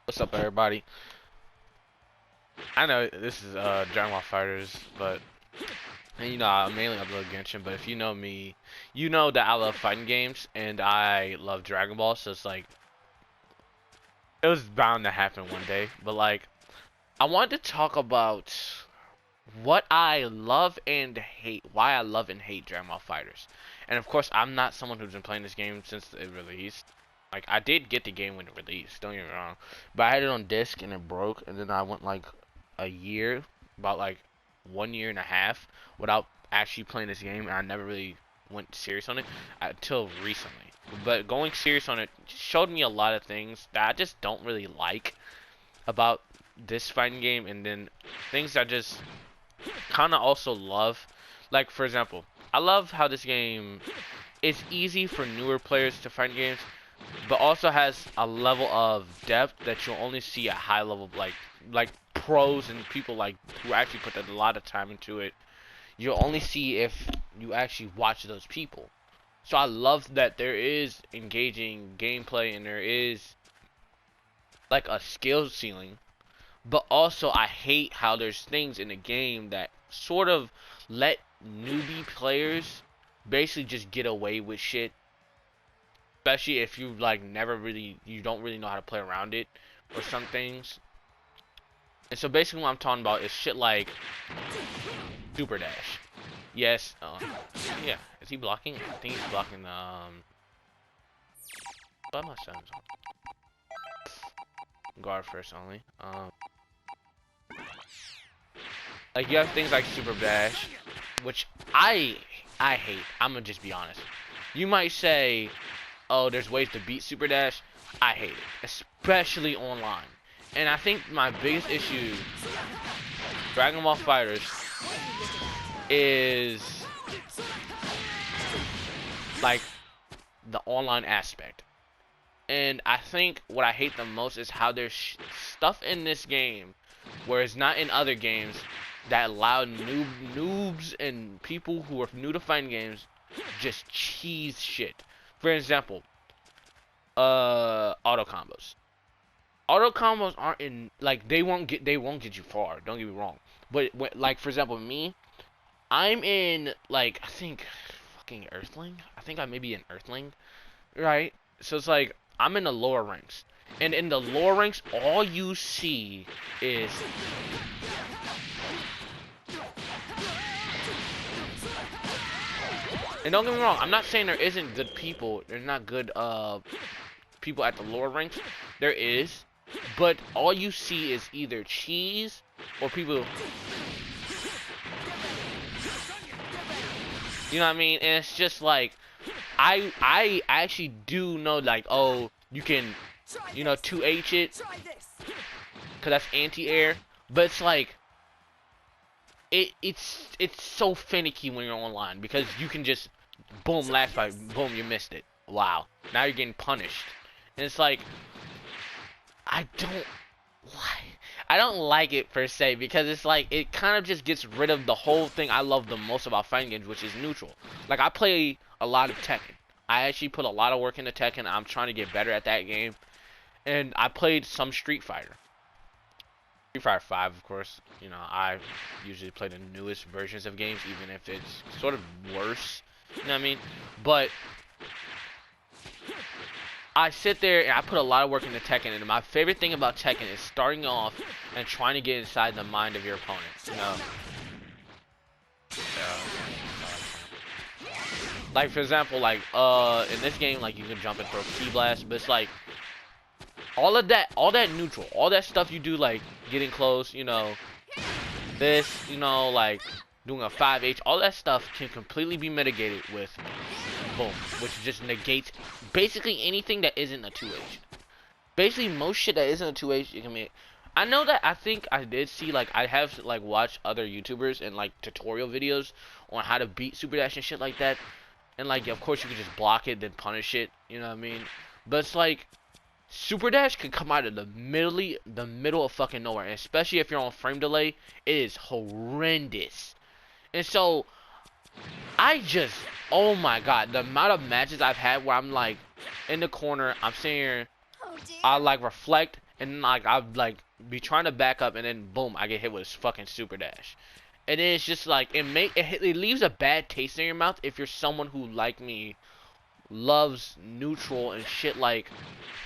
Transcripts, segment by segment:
What's up, everybody? I know this is Dragon Ball FighterZ, but and I mainly upload Genshin. But if you know me, you know that I love fighting games and I love Dragon Ball. So it's like it was bound to happen one day. But like I wanted to talk about what I love and hate, why I love and hate Dragon Ball FighterZ. And of course, I'm not someone who's been playing this game since it released. Like I did get the game when it released, don't get me wrong, but I had it on disc and it broke, and then I went like a year, about like 1 year and a half, without actually playing this game, and I never really went serious on it until recently. But going serious on it showed me a lot of things that I just don't really like about this fighting game, and then things I just kind of also love. Like for example, I love how this game is easy for newer players to fight games, but also has a level of depth that you'll only see at high level, like pros and people like who actually put a lot of time into it. You'll only see if you actually watch those people. So I love that there is engaging gameplay and there is like a skill ceiling, but also I hate how there's things in the game that sort of let newbie players basically just get away with shit, especially if you like you don't really know how to play around it or some things. And so basically what I'm talking about is shit like super dash. Yes, yeah. Is he blocking? I think he's blocking but my son's guard first only. Like you have things like super dash, which I hate. I'm gonna just be honest. You might say, oh, there's ways to beat super dash. I hate it, especially online. And I think my biggest issue, Dragon Ball FighterZ, is like the online aspect. And I think what I hate the most is how there's stuff in this game where it's not in other games that allow noobs and people who are new to fighting games just cheese shit. For example, auto combos. Auto combos aren't in like they won't get you far. Don't get me wrong. But like for example, me, I'm in like I think fucking Earthling. I think I may be an Earthling, right? So it's like I'm in the lower ranks, and in the lower ranks, all you see is and don't get me wrong, I'm not saying there isn't good people. There's not good people at the lower ranks. There is, but all you see is either cheese or people. You know what I mean? And it's just like I actually do know like oh you can 2H it because that's anti-air, but it's like it's so finicky when you're online because you can just boom last fight, boom you missed it. Wow, now you're getting punished, and it's like I don't like I don't like it per se because it's like it kind of just gets rid of the whole thing I love the most about fighting games, which is neutral. Like I play a lot of Tekken. I actually put a lot of work into Tekken. I'm trying to get better at that game, and I played some Street Fighter. Street Fighter 5, of course. I usually play the newest versions of games, even if it's sort of worse. You know what I mean? But I sit there and I put a lot of work into Tekken, and my favorite thing about Tekken is starting off and trying to get inside the mind of your opponent. Like for example, like in this game, like you can jump and throw key blast, but it's like all that neutral, all that stuff you do, like getting close, this, like doing a 5H, all that stuff can completely be mitigated with boom, which just negates basically anything that isn't a 2H. Basically, most shit that isn't a 2H, you can make. I know that I think I did see, like, I have, like, watched other YouTubers and, like, tutorial videos on how to beat Super Dash and shit like that. And, like, of course, you can just block it, then punish it, you know what I mean? But it's like, Super Dash can come out of the middle of fucking nowhere. And especially if you're on frame delay, it is horrendous. And so, oh my god, the amount of matches I've had where I'm like in the corner, I'm sitting here, I like reflect, and like I'd like be trying to back up, and then boom, I get hit with a fucking super dash. And then it's just like it leaves a bad taste in your mouth if you're someone who like me loves neutral and shit, like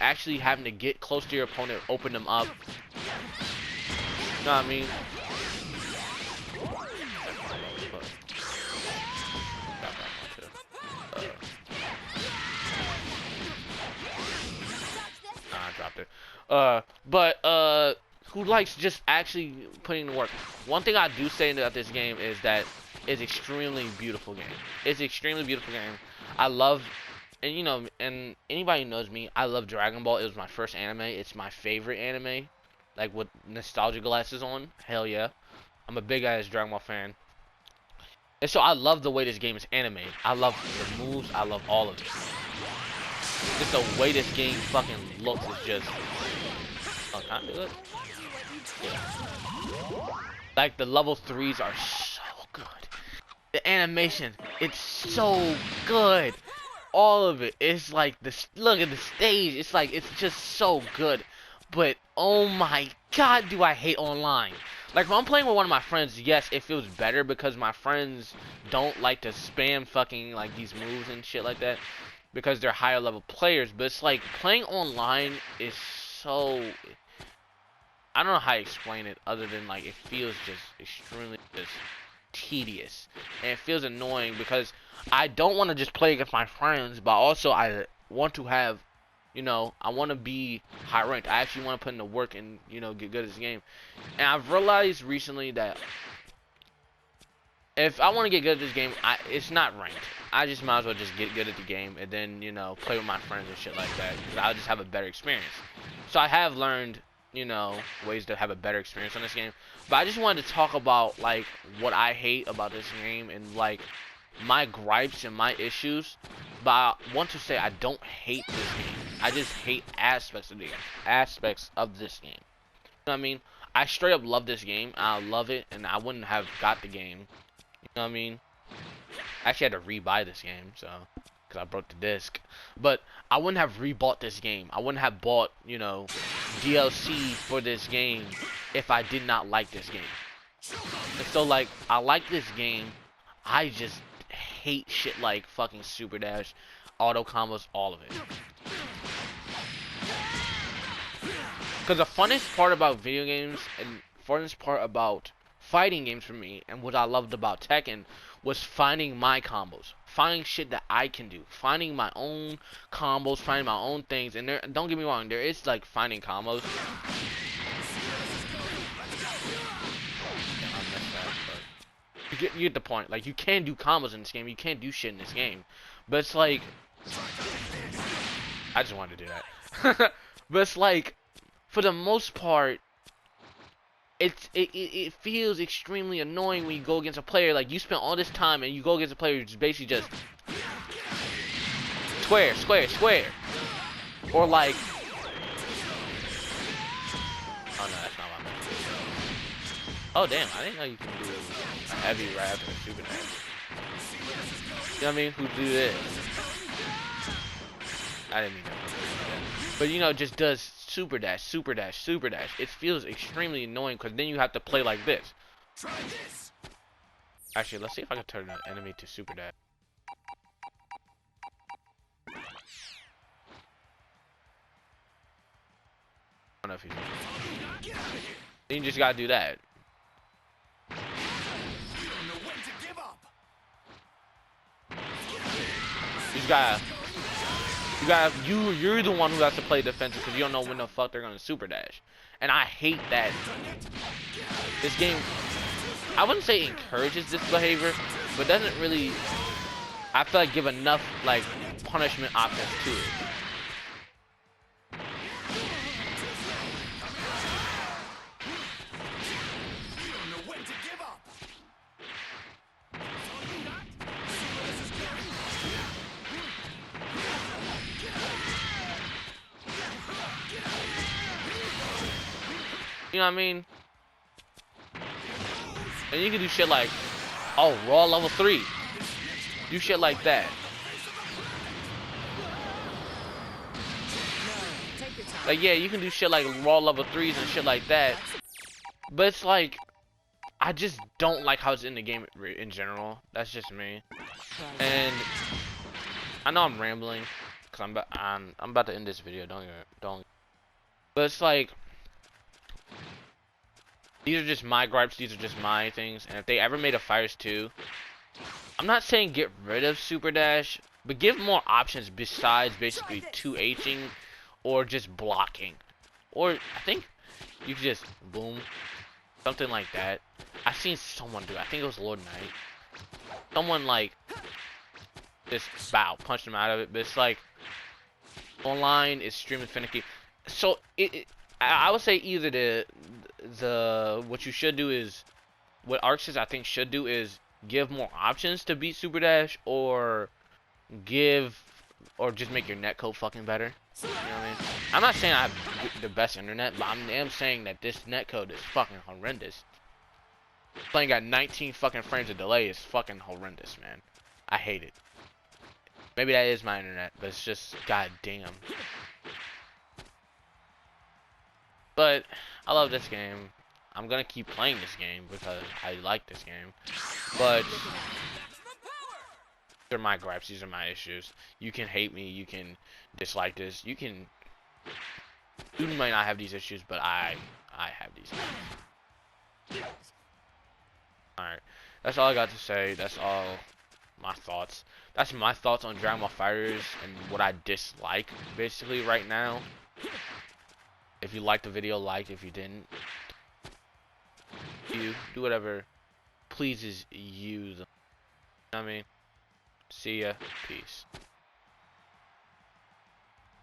actually having to get close to your opponent, open them up. You know what I mean? I dropped it. Who likes just actually putting in the work? One thing I do say about this game is that it's extremely beautiful game. It's extremely beautiful game. I love, and you know, and anybody who knows me, I love Dragon Ball. It was my first anime. It's my favorite anime. Like with nostalgia glasses on. Hell yeah. I'm a big ass Dragon Ball fan. And so I love the way this game is animated. I love the moves. I love all of it. Just the way this game fucking looks is just... Oh, can I do it? Yeah. Like, the level 3s are so good. The animation, it's so good. All of it. It's like, look at the stage. It's like, it's just so good. But, oh my god, do I hate online. Like, when I'm playing with one of my friends, yes, it feels better because my friends don't like to spam fucking, like, these moves and shit like that. Because they're higher level players. But it's like, playing online is so... I don't know how to explain it other than, like, it feels just extremely just tedious. And it feels annoying because I don't want to just play against my friends, but also I want to have... You know, I want to be high ranked. I actually want to put in the work and, you know, get good at this game. And I've realized recently that if I want to get good at this game, it's not ranked. I just might as well just get good at the game and then, you know, play with my friends and shit like that. Because I'll just have a better experience. So I have learned, you know, ways to have a better experience on this game. But I just wanted to talk about, like, what I hate about this game and, like, my gripes and my issues. But I want to say I don't hate this game. I just hate aspects of the game. Aspects of this game. You know what I mean? I straight up love this game. I love it, and I wouldn't have got the game. You know what I mean? I actually had to re-buy this game, so, because I broke the disc. But I wouldn't have re-bought this game. I wouldn't have bought, you know, DLC for this game if I did not like this game. And so, like, I like this game. I just hate shit like fucking super dash, auto combos, all of it. Because the funnest part about video games and funnest part about fighting games for me, and what I loved about Tekken, was finding my combos, finding shit that I can do, finding my own combos, finding my own things. And there, don't get me wrong, there is like finding combos. You get the point. Like, you can do combos in this game. You can't do shit in this game. But it's like... I just wanted to do that. But it's like, for the most part, it feels extremely annoying when you go against a player. Like, you spend all this time and you go against a player who's basically just... Square, square, square. Or like... Oh, no, that's not what I meant to do. Oh, damn. I didn't know you can do a heavy rap and a super dash. You know what I mean? Who do this? I didn't mean that. But, you know, just does super dash, super dash, super dash. It feels extremely annoying because then you have to play like this. Actually, let's see if I can turn an enemy to super dash. I don't know if he's... Then you just gotta do that. You're the one who has to play defensive because you don't know when the fuck they're gonna super dash. And I hate that this game, I wouldn't say encourages this behavior, but doesn't really, I feel like, give enough like punishment options to it. You know what I mean? And you can do shit like, oh, raw level 3. Do shit like that. Like, yeah, you can do shit like raw level 3s and shit like that. But it's like, I just don't like how it's in the game in general. That's just me. And I know I'm rambling, cause I'm about to end this video. Don't. But it's like, these are just my gripes. These are just my things. And if they ever made a FighterZ 2, I'm not saying get rid of Super Dash, but give more options besides basically 2Hing or just blocking. Or I think you could just boom, something like that. I've seen someone do it. I think it was Lord Knight. Someone like just punched him out of it. But it's like online is extremely finicky. So I would say either the what you should do is what Arxis I think should do is give more options to beat Super Dash, or just make your netcode fucking better. You know what I mean? I'm not saying I have the best internet, but I am saying that this netcode is fucking horrendous. Playing at 19 fucking frames of delay is fucking horrendous, man. I hate it. Maybe that is my internet, but it's just goddamn. But I love this game. I'm gonna keep playing this game because I like this game. But these are my gripes. These are my issues. You can hate me. You can dislike this. You might not have these issues, but I have these issues. Alright. That's all I got to say. That's all my thoughts. That's my thoughts on Dragon Ball FighterZ and what I dislike basically right now. If you liked the video, like. If you didn't, you do whatever pleases you. You know what I mean? See ya. Peace.